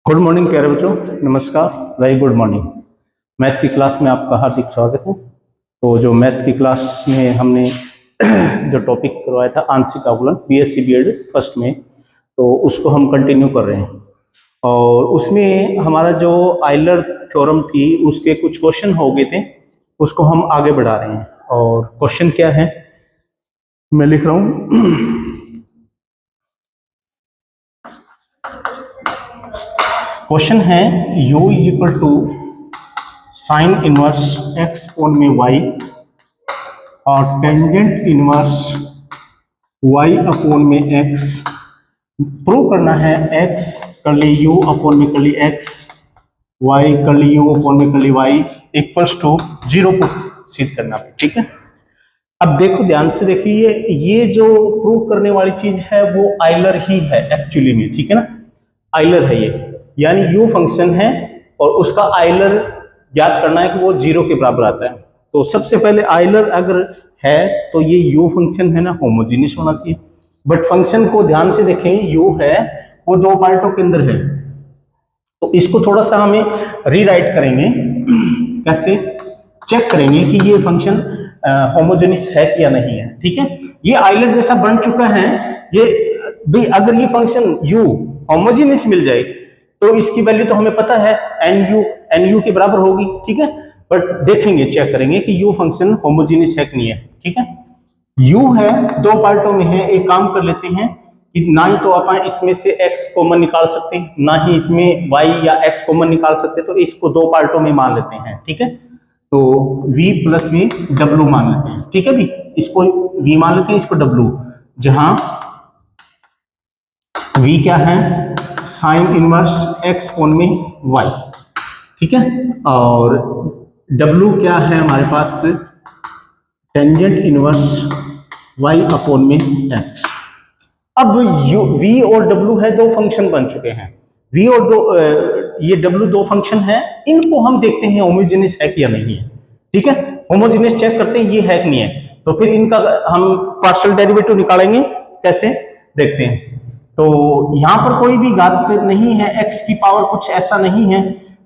Good morning प्यारे बच्चों, नमस्कार, वेरी गुड मॉर्निंग। मैथ की क्लास में आपका हार्दिक स्वागत है। तो जो मैथ की क्लास में हमने जो टॉपिक करवाया था आंशिक अवकलन बीएससी बीएड फर्स्ट में, तो उसको हम कंटिन्यू कर रहे हैं। और उसमें हमारा जो आइलर थ्योरम थी उसके कुछ क्वेश्चन हो गए थे, उसको हम आगे बढ़ा रहे हैं। और क्वेश्चन क्या है मैं लिख रहा हूँ। क्वेश्चन है u is equal to sine inverse x कोण में y और टेंजेंट इनवर्स y अपोन में x। प्रूव करना है x कर्ली u अपोन में curly x, y curly u upon में कर्ली y इक्वल्स टू 0 को सिद्ध करना है। ठीक है, अब देखो ध्यान से देखिए, ये जो प्रूव करने वाली चीज है वो आइलर ही है एक्चुअली में। ठीक है ना, आइलर है ये, यानी u फंक्शन है और उसका आइलर ज्ञात करना है कि वो 0 के बराबर आता है। तो सबसे पहले आइलर अगर है तो ये u फंक्शन है ना, होमोजीनियस होना चाहिए। बट फंक्शन को ध्यान से देखें, u है वो दो पार्टों के अंदर है, तो इसको थोड़ा सा हमें रीराइट करेंगे। कैसे चेक करेंगे कि ये फंक्शन होमोजेनियस है या नहीं है। ठीक है, ये आइलर जैसा बन चुका है ये भी। अगर ये फंक्शन u होमोजेनियस मिल जाए तो इसकी वैल्यू तो हमें पता है nu के बराबर होगी। ठीक है, बट देखेंगे, चेक करेंगे कि u फंक्शन होमोजेनियस है कि नहीं है। ठीक है, u है दो पार्टों में है, एक काम कर लेते हैं कि ना ही तो अपन इसमें से x कॉमन निकाल सकते हैं, ना ही इसमें y या x कॉमन निकाल सकते, तो इसको दो पार्टों में मान लेते हैं। ठीक है, तो v प्लस में w मान लेते हैं। ठीक है, भी इसको v मान लेते हैं, इसको w, जहां v क्या है साइन इनवर्स x कोण में y। ठीक है, और w क्या है हमारे पास टेंजेंट इनवर्स y अपोन में x। अब v और w है दो फंक्शन बन चुके हैं, v और ये w दो फंक्शन है, इनको हम देखते हैं होमोजेनियस है कि या नहीं है। ठीक है, होमोजेनियस चेक करते हैं ये है कि नहीं है, तो फिर इनका हम पार्शियल डेरिवेटिव निकालेंगे। कैसे देखते हैं, तो यहां पर कोई भी घात नहीं है, x की पावर कुछ ऐसा नहीं है,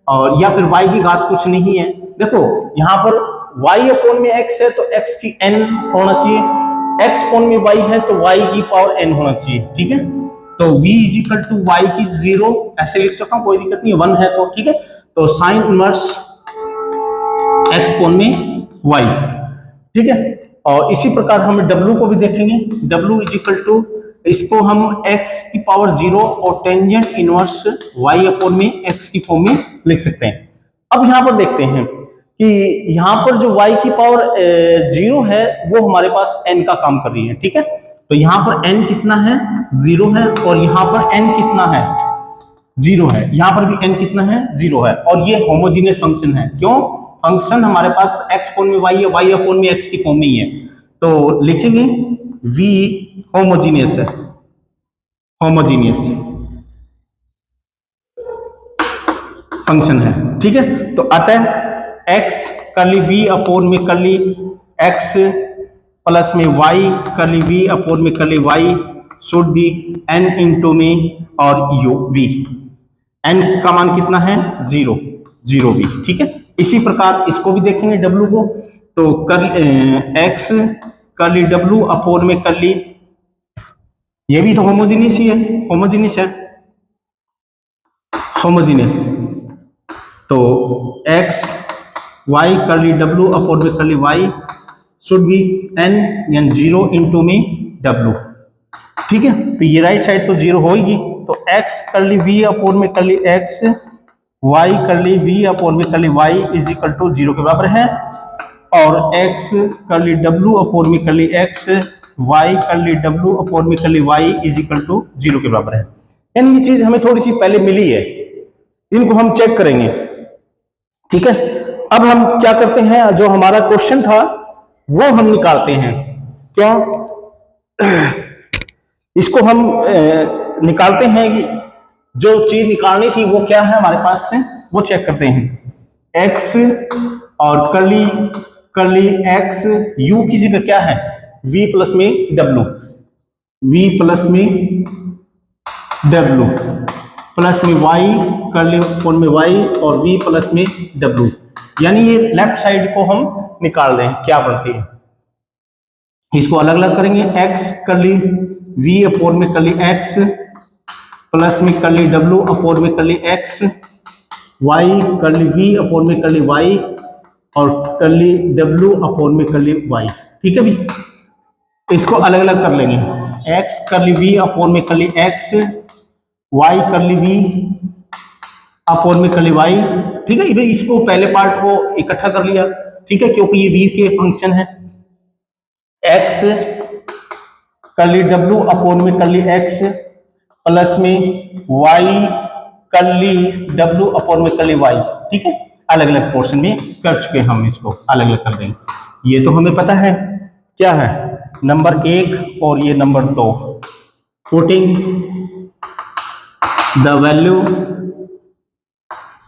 और या फिर y की घात कुछ नहीं है। देखो यहाँ पर y अपोन में x है तो x की n होना चाहिए, x अपोन में y है तो y की पावर n होना चाहिए। ठीक है, तो v is equal to y की 0 ऐसे लिख सकता हूं, कोई दिक्कत नहीं है, 1 है तो। ठीक है, तो साइन इनवर्स x अपोन में y। ठीक है, और इसी प्रकार हम w को भी देखेंगे, w इज इक्वल टू, इसको हम x की पावर 0 और टेंजेंट इनवर्स y अपोन में x की फॉर्म में लिख सकते हैं। अब यहां पर देखते हैं कि यहां पर जो y की पावर 0 है वो हमारे पास n का काम कर रही है। ठीक है, तो यहां पर n कितना है 0 है, और यहां पर n कितना है 0 है, यहां पर भी n कितना है 0 है, और ये होमोजीनियस फंक्शन है। क्यों, फंक्शन हमारे पास x अपोन में y है, y अपोन में x की फॉर्म में ही है, तो लिखेंगे v होमोजीनियस है, होमोजीनियस फंक्शन है। ठीक है, तो अतः x कर्ली v अपोन में कर्ली x प्लस में y कर्ली v अपोन में curly y should be n into में और u v। n का मान कितना है 0 0 भी। ठीक है, इसी प्रकार इसको भी देखेंगे w को, तो x कर्ली w अपोन में कर्ली, ये भी तो होमोजीनियस ही है, होमोजीनियस है, होमोजीनियस, तो x y curly w upon में curly y should be n यानी 0 इंटू में w। ठीक है, तो ये राइट साइड तो 0 होगी, तो x कर्ली v अपोन में curly x, y curly v upon में curly y is equal to 0 के बराबर है, और x कर्ली w अपोन में curly x, y curly w upon में curly y is equal to 0 के बराबर है। यानी ये चीज हमें थोड़ी सी पहले मिली है, इनको हम चेक करेंगे। ठीक है, अब हम क्या करते हैं, जो हमारा क्वेश्चन था वो हम निकालते हैं। क्या, इसको हम निकालते हैं कि जो चीज निकालनी थी वो क्या है हमारे पास से, वो चेक करते हैं। x और कर्ली कर्ली x, u की जगह क्या है v प्लस में w, v प्लस में w। प्लस में वाई कर्ली कोण में वाई और वी प्लस में डब्ल्यू, यानी ये लेफ्ट साइड को हम निकाल रहे हैं क्या बनती है। इसको अलग अलग करेंगे, एक्स कर्ली वी अपोन में कर्ली एक्स प्लस में कर्ली डब्ल्यू अपोन में curly x, y curly v upon में कर्ली वाई और कर्ली डब्ल्यू अपोन में कर्ली वाई। ठीक है भी, इसको अलग अलग कर लेंगे, एक्स कर्ली वी अपोन में curly x, y curly v upon में कर्ली वाई। ठीक है, इसको पहले पार्ट को इकट्ठा कर लिया, ठीक है, क्योंकि ये वी के फंक्शन है। एक्स कर्ली डब्ल्यू अपोन में कर्ली एक्स प्लस में वाई कर्ली डब्ल्यू अपोन में कर्ली वाई। ठीक है, अलग अलग पोर्शन में कर चुके हैं हम, इसको अलग अलग कर देंगे। ये तो हमें पता है क्या है, नंबर 1 और ये number 2, putting the value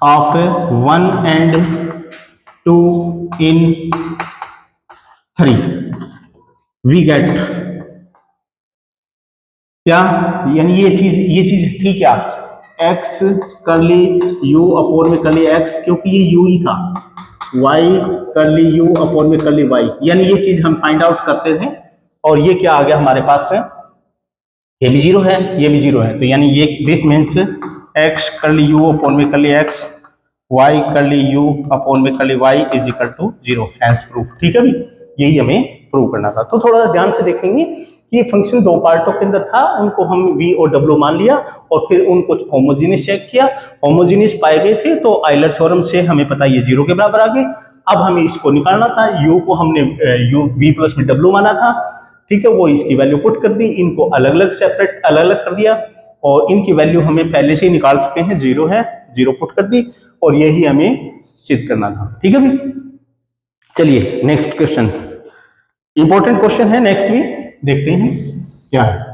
of 1 and 2 in 3 we get क्या, यानी ये चीज थी क्या, एक्स कर्ली यू अपोन में कर्ली एक्स, क्योंकि ये यू ही था, वाई कर्ली यू अपोन में कर्ली वाई, यानी ये चीज हम फाइंड आउट करते थे। और ये क्या आ गया हमारे पास है, ये भी 0 है, ये भी 0 है, तो यानी ये this means x curly u upon में curly x, y curly u upon में curly y is equal to 0, hence proof. ठीक है भी, यही हमें प्रूव करना था। तो थोड़ा ध्यान से देखेंगे कि ये फंक्शन 2 पार्टों के अंदर था, उनको हम v और w मान लिया और फिर उनको होमोजीनियस चेक किया, होमोजीनियस पाए गए थे, तो आइलर थ्योरम से हमें पता ये 0 के बराबर आ गए। अब हमें इसको निकालना था, u को हमने v प्लस में w माना था, ठीक है, वो इसकी वैल्यू पुट कर दी, इनको अलग अलग सेपरेट अलग अलग कर दिया और इनकी वैल्यू हमें पहले से ही निकाल चुके हैं, 0 है, 0 पुट कर दी और यही हमें सिद्ध करना था। ठीक है भी, चलिए नेक्स्ट क्वेश्चन, इंपॉर्टेंट क्वेश्चन है, नेक्स्ट भी देखते हैं क्या है।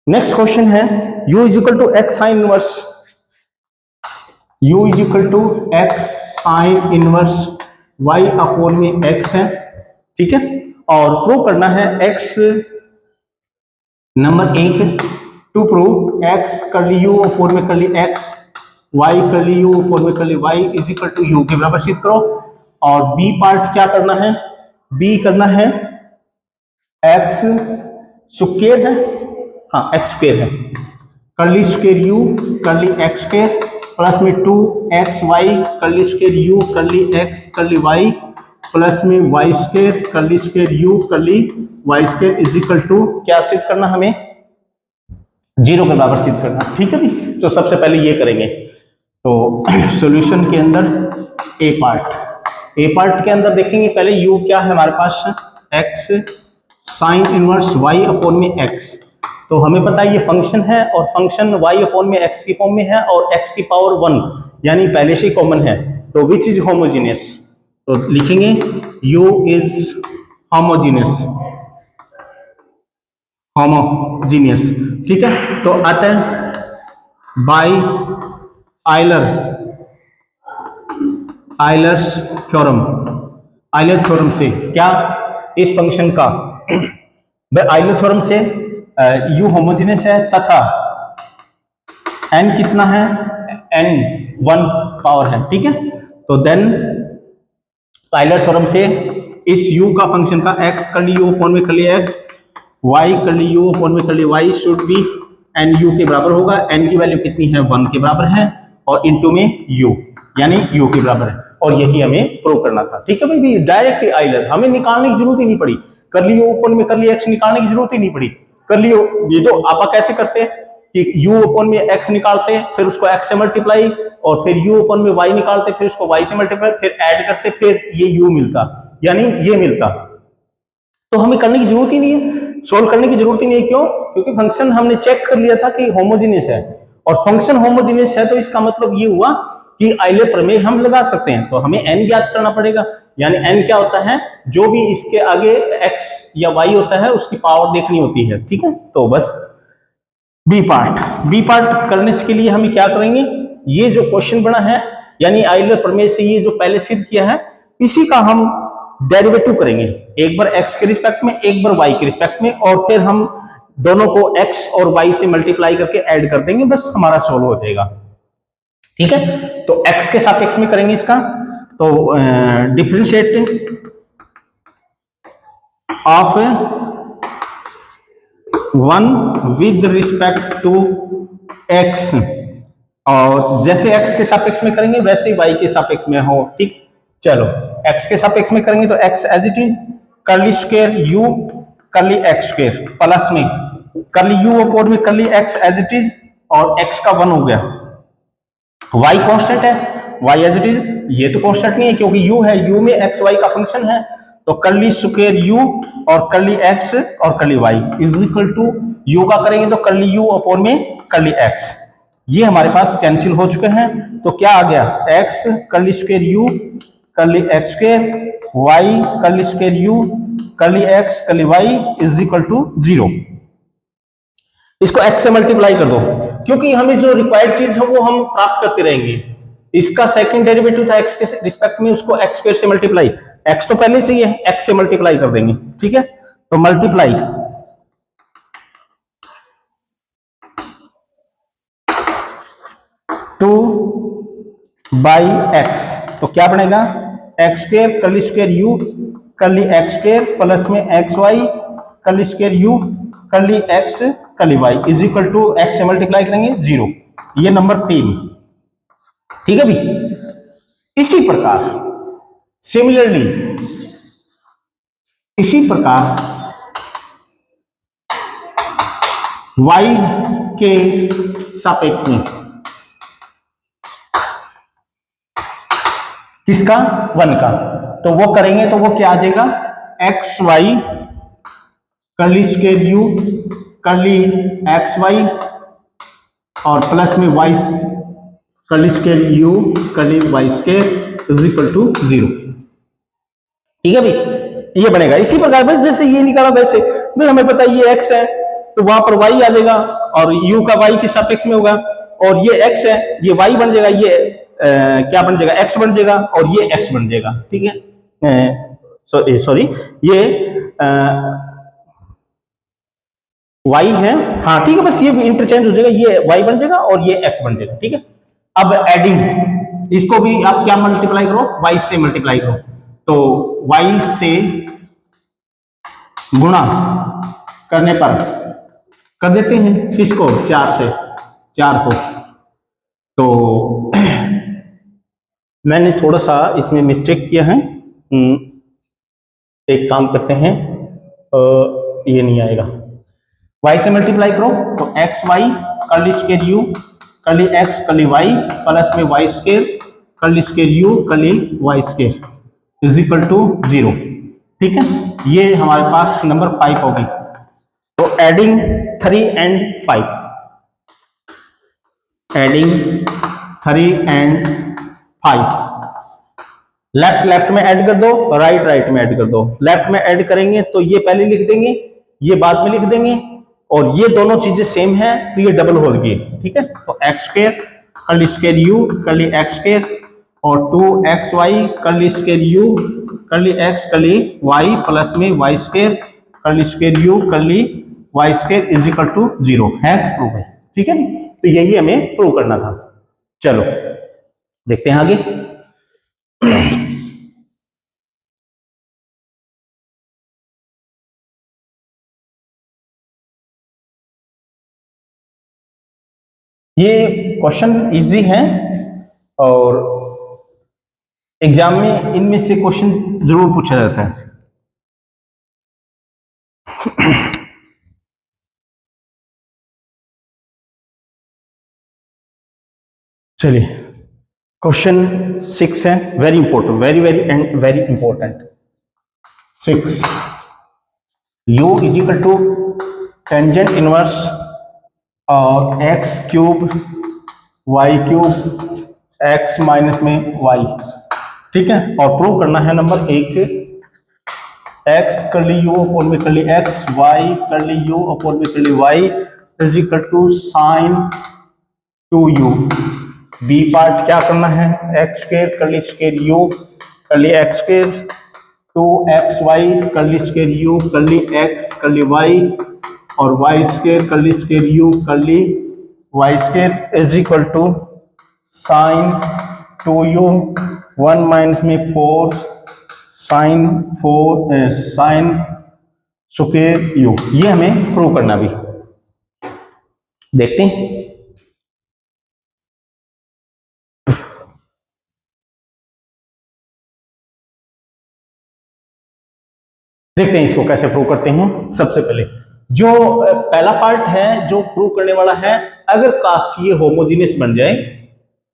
नेक्स्ट क्वेश्चन है u is equal to x sine inverse, u is equal to x sine inverse y upon में x है। ठीक है, और प्रूव करना है x number 1 to prove x curly u upon में curly x, y curly u upon में curly y is equal to u के बराबर सिद्ध करो। और b पार्ट क्या करना है, b करना है x स्क्वायर है, हाँ x स्क्वायर है, curly square u curly x square plus में 2xy curly square u curly x curly y plus में y square curly square u curly y square is equal to क्या सिद्ध करना, हमें 0 के बराबर सिद्ध करना। ठीक है भी, तो सबसे पहले ये करेंगे। तो सॉल्यूशन के अंदर ए पार्ट के अंदर देखेंगे पहले u क्या है हमारे पास, x sign inverse y upon में x, तो हमें पता है ये फंक्शन है और फंक्शन y अपोन में x की फॉर्म में है और x की पावर 1 यानी पहले से ही कॉमन है, तो विच इज होमोजीनियस, तो लिखेंगे u इज होमोजीनियस, ठीक है। तो आता है बाय आइलर्स थ्योरम से क्या, इस फंक्शन का आइलर थ्योरम से u होमोजीनियस है तथा n कितना है, n 1 पावर है। ठीक है, तो देन आइलर थ्योरम से इस u का फंक्शन का x कर्ली u अपॉन में curly x, y curly u upon में curly y should be n u के बराबर होगा, n की वैल्यू कितनी है, 1 के बराबर है और इनटू में u यानी u के बराबर है, और यही हमें प्रूव करना था। ठीक है भाई, डायरेक्ट आइलर हमें निकालने की जरूरत ही नहीं पड़ी, कर्ली u अपॉन में कर्ली x निकालने की जरूरत ही नहीं पड़ी। कर्ली ये जो आप कैसे करते हैं कि u अपॉन में x निकालते हैं, फिर उसको x से मल्टीप्लाई और फिर u अपॉन में y निकालते, फिर उसको y से मल्टीप्लाई, फिर ऐड करते, फिर ये u मिलता, यानी ये मिलता, तो हमें करने की जरूरत ही नहीं है, सोल्व करने की जरूरत ही नहीं है। क्यों? क्योंकि फंक्शन हमने चेक कर लिया था कि होमोजीनियस है, और फंक्शन होमोजीनियस है तो इसका मतलब ये हुआ कि आइलर प्रमेय हम लगा सकते हैं। तो हमें n ज्ञात करना पड़ेगा, यानी n क्या होता है, जो भी इसके आगे x या y होता है उसकी पावर देखनी होती है। ठीक है, तो बस बी पार्ट करने के लिए हम क्या करेंगे, ये जो क्वेश्चन बना है यानी आइलर प्रमेय से ये जो पहले सिद्ध किया है इसी का हम डेरिवेटिव करेंगे, एक बार x के रिस्पेक्ट में एक बार y के रिस्पेक्ट में, और फिर हम दोनों को x और y से मल्टीप्लाई करके ऐड कर देंगे, बस हमारा सॉल्व हो जाएगा। ठीक है, तो x के सापेक्ष में करेंगे इसका, तो differentiate of 1 with respect to x, और जैसे x के सापेक्ष में करेंगे वैसे ही y के सापेक्ष में हो। ठीक, चलो x के सापेक्ष में करेंगे तो x as it is curly square u curly x square plus में कर्ली u अपॉन में curly x as it is, और x का 1 हो गया, y कांस्टेंट है, y एज इट इज, ये तो कांस्टेंट नहीं है क्योंकि u है, u में x y का फंक्शन है, तो कर्ली स्क्वायर u और कर्ली x और curly y is equal to u का करेंगे तो कर्ली u अपॉन में कर्ली x, ये हमारे पास कैंसिल हो चुके हैं, तो क्या आ गया x curly square u curly x square y curly square u curly x curly y is equal to 0। इसको x से मल्टीप्लाई कर दो, क्योंकि हमें जो रिक्वायर्ड चीज है वो हम प्राप्त करते रहेंगे। इसका सेकंड डेरिवेटिव था x के रिस्पेक्ट में, उसको x स्क्वायर से मल्टीप्लाई, x तो पहले से ही है, x से मल्टीप्लाई कर देंगे। ठीक है, तो मल्टीप्लाई 2 बाई x, तो क्या बनेगा x square curly square u curly x square plus में x y curly square u curly x curly y is equal to x से मल्टीप्लाई करेंगे 0, ये नंबर 3। ठीक है भी, इसी प्रकार सिमिलरली इसी प्रकार y के सापेक्ष में किसका 1 का, तो वो करेंगे तो वो क्या आ जाएगा x y curly square u curly x y और प्लस में y curly square u curly y square is equal to 0। ठीक है भाई, ये बनेगा इसी प्रकार, बस जैसे ये निकाला वैसे भाई, हमें पता है ये x है तो वहां पर y आ जाएगा और u का y के सापेक्ष में होगा, और ये x है ये y बन जाएगा, ये क्या बन जाएगा x बन जाएगा और ये x बन जाएगा। ठीक है, सॉरी ये y है, हाँ ठीक है, बस ये इंटरचेंज हो जाएगा, ये y बन जाएगा और ये x बन जाएगा। ठीक है, अब एडिंग, इसको भी आप क्या मल्टीप्लाई करो y से मल्टीप्लाई करो, तो y से गुणा करने पर कर देते हैं किसको 4 से 4 को, तो मैंने थोड़ा सा इसमें मिस्टेक किया है, एक काम करते हैं, ये नहीं आएगा, y से मल्टीप्लाई करो तो x y curly square u curly x curly y plus में y square curly square u curly y square is equal to 0। ठीक है, ये हमारे पास नंबर 5 होगी, तो adding 3 and 5, adding 3 and 5, left left में ऐड कर दो, राइट राइट में ऐड कर दो। लेफ्ट में ऐड करेंगे तो ये पहले लिख देंगे, ये बाद में लिख देंगे, और ये दोनों चीजें सेम है तो ये डबल हो गई। ठीक है, तो x square curly square u curly x square और 2xy curly square u curly x curly y plus में y square curly square u curly y square is equal to 0 has prove है। ठीक है, तो यही हमें प्रूव करना था। चलो देखते हैं आगे। ये क्वेश्चन इजी है और एग्जाम में इनमें से क्वेश्चन जरूर पूछा जाता है। चलिए क्वेश्चन 6 है, very important, very very and very important. 6 u is equal to tangent inverse और x cube y cube x minus में वाई। ठीक है, और प्रूव करना है number 1 x curly u upon में curly x y curly u upon में curly y is equal to sine 2u B part क्या करना है, x square curly square u curly x square 2xy curly square u curly x curly y और y square curly square u curly y square is equal to sine 2u 1 minus में 4 sine square you. ये हमें prove करना भी, देखते हैं। देखते हैं इसको कैसे प्रूव करते हैं। सबसे पहले जो पहला पार्ट है जो प्रूव करने वाला है, अगर काश ये होमोजीनियस बन जाए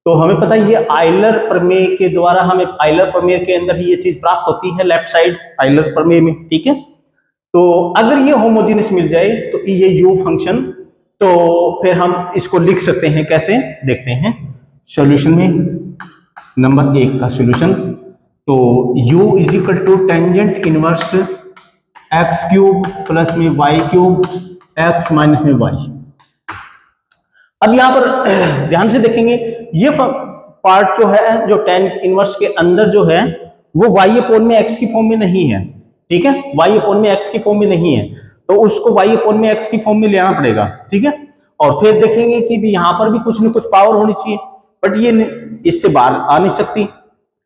तो हमें पता है ये आइलर प्रमेय के द्वारा, हमें आइलर प्रमेय के अंदर ही ये चीज प्राप्त होती है, लेफ्ट साइड आइलर प्रमेय में, ठीक है। तो अगर ये होमोजीनियस मिल जाए तो ये यू फंक्शन, तो फिर हम इसको लिख सकते हैं कैसे, देखते हैं सॉल्यूशन में। नंबर 1 का सॉल्यूशन, तो u is equal to tangent inverse x cube plus में वाई क्यूब एक्स माइनस में वाई। अब यहां पर ध्यान से देखेंगे, ये पार्ट जो है, जो टेन इनवर्स के अंदर जो है वो वाई अपोन में एक्स की फॉर्म में नहीं है, ठीक है, वाई अपोन में एक्स की फॉर्म में नहीं है, तो उसको वाई अपोन में एक्स की फॉर्म में लेना पड़ेगा, ठीक है। और फिर देखेंगे कि भी यहां पर भी कुछ न कुछ पावर होनी चाहिए, बट ये इससे बाहर आ नहीं सकती,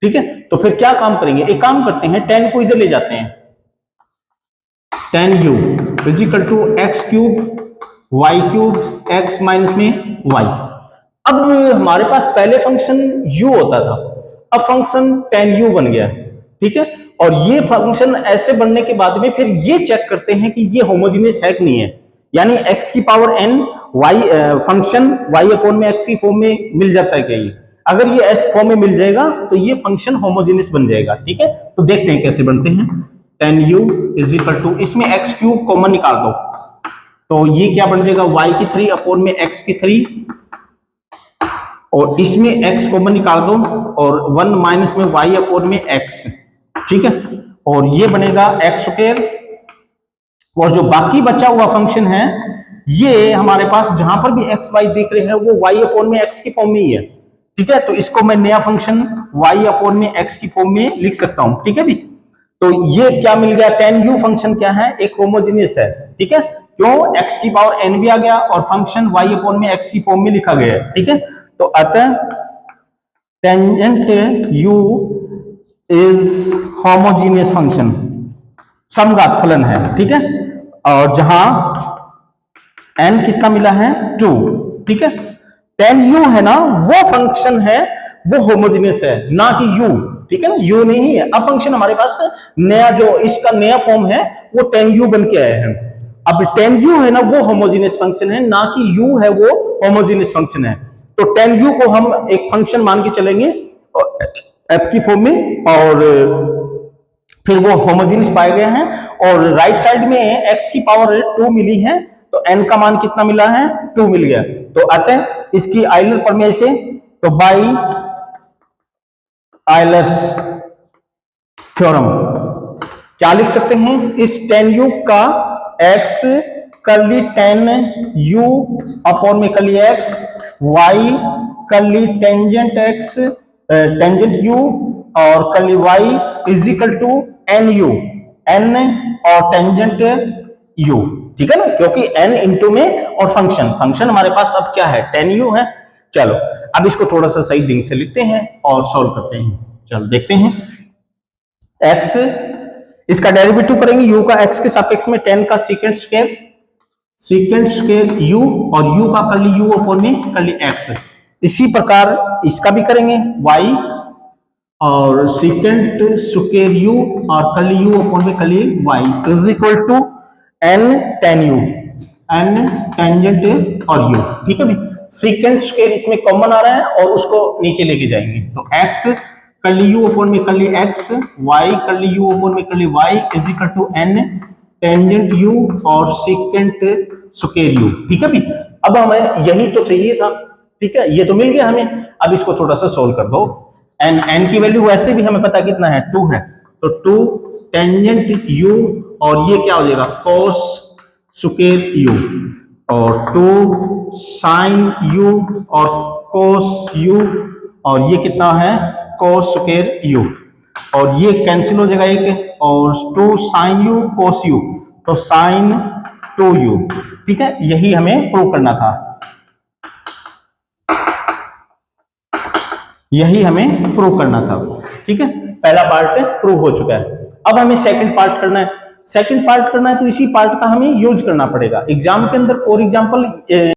ठीक है। तो फिर क्या काम करेंगे, एक काम करते हैं, टेन को इधर ले जाते हैं, tan u is equal to x cube y cube x minus में वाई। अब हमारे पास पहले फंक्शन u होता था, अब फंक्शन टेन यू बन गया, ठीक है। और ये फंक्शन ऐसे बनने के बाद में फिर ये चेक करते हैं कि ये होमोजेनियस है कि नहीं है, यानी x की power n y function y upon में x की फॉर्म में मिल जाता है क्या ये, अगर ये s फॉर्म में मिल जाएगा तो ये फंक्शन होमोजेनियस बन जाएगा, ठीक है। तो देखते हैं कैसे बनते हैं। Tan u is equal to, इसमें एक्स क्यूब कॉमन निकाल दो, तो ये क्या बन जाएगा, y की 3 अपॉन में x की 3, और इसमें x कॉमन निकाल दो और 1 माइनस में y अपॉन में x, ठीक है। और ये बनेगा एक्स स्क्वायर, और जो बाकी बचा हुआ फंक्शन है ये हमारे पास जहां पर भी एक्स वाई देख रहे हैं वो y अपॉन में x की फॉर्म में ही है, ठीक है। तो इसको मैं नया फंक्शन y अपॉन में x की फॉर्म में लिख सकता हूं, ठीक है भी। तो ये क्या मिल गया, टेन यू फंक्शन क्या है, एक होमोजेनियस है, ठीक है। क्यों, x की पावर n भी आ गया और फंक्शन y अपॉन में x की फॉर्म में लिखा गया है, ठीक है। तो अतः tangent u is homogeneous function, समघात फलन है, ठीक है। और जहां n कितना मिला है 2, ठीक है। टेन यू है ना वो फंक्शन है, वो होमोजेनियस है, ना कि u, ठीक है ना, u नहीं है। अब फंक्शन हमारे पास नया जो इसका नया फॉर्म है वो टेन यू बन के आया है। अब टेन यू है ना वो होमोजेनियस फंक्शन है, ना कि u है वो होमोजेनियस फंक्शन है। तो टेन यू को हम एक फंक्शन मान के चलेंगे f की फॉर्म में, और फिर वो होमोजेनियस पाए गए हैं। और राइट साइड में x की पावर 2 मिली है, तो n का मान कितना मिला है, 2 मिल गया। तो अतः इसकी आइलर प्रमेय से, तो बाय आइलर्स थ्योरम क्या लिख सकते हैं, इस टेन यू का x curly tan u upon में curly x, y curly tangent x tangent u और curly y is equal to n u, n और टेंजेंट u, ठीक है ना, क्योंकि n इंटू में और फंक्शन हमारे पास अब क्या है, टेन यू है। चलो अब इसको थोड़ा सा सही ढंग से लिखते हैं और सॉल्व करते हैं। चलो देखते हैं, x इसका डेरिवेटिव करेंगे u का x के सापेक्ष में, 10 का सीकेंट स्क्वायर u और u का कर्ली u अपॉन में कर्ली x। इसी प्रकार इसका भी करेंगे y और सीकेंट स्क्वायर u और कर्ली u अपॉन में curly y is equal to n tan u, n tangent और u, ठीक है भाई। सीकेंट स्क्वायर इसमें कॉमन आ रहा है और उसको नीचे लेके जाएंगे, तो x कर्ली u अपॉन में curly x, y curly u upon में curly y is equal to n tangent u और सीकेंट स्क्वायर u, ठीक है भाई। अब हमें यही तो चाहिए था, ठीक है, ये तो मिल गया हमें। अब इसको थोड़ा सा सोल्व कर दो, n की वैल्यू वैसे भी हमें पता कितना है, 2 है, तो 2 टेंजेंट u और ये क्या हो जाएगा cos स्क्वायर u, और 2 साइन यू और कोस यू, और ये कितना है कोस स्क्वायर यू, और ये कैंसिल हो जाएगा एक, और 2 साइन यू कोस यू, तो साइन 2u। ठीक है, यही हमें प्रूव करना था, यही हमें प्रूव करना था। ठीक है, पहला पार्ट प्रूव हो चुका है। अब हमें सेकंड पार्ट करना है। सेकंड पार्ट करना है तो इसी पार्ट का हमें यूज करना पड़ेगा एग्जाम के अंदर। For example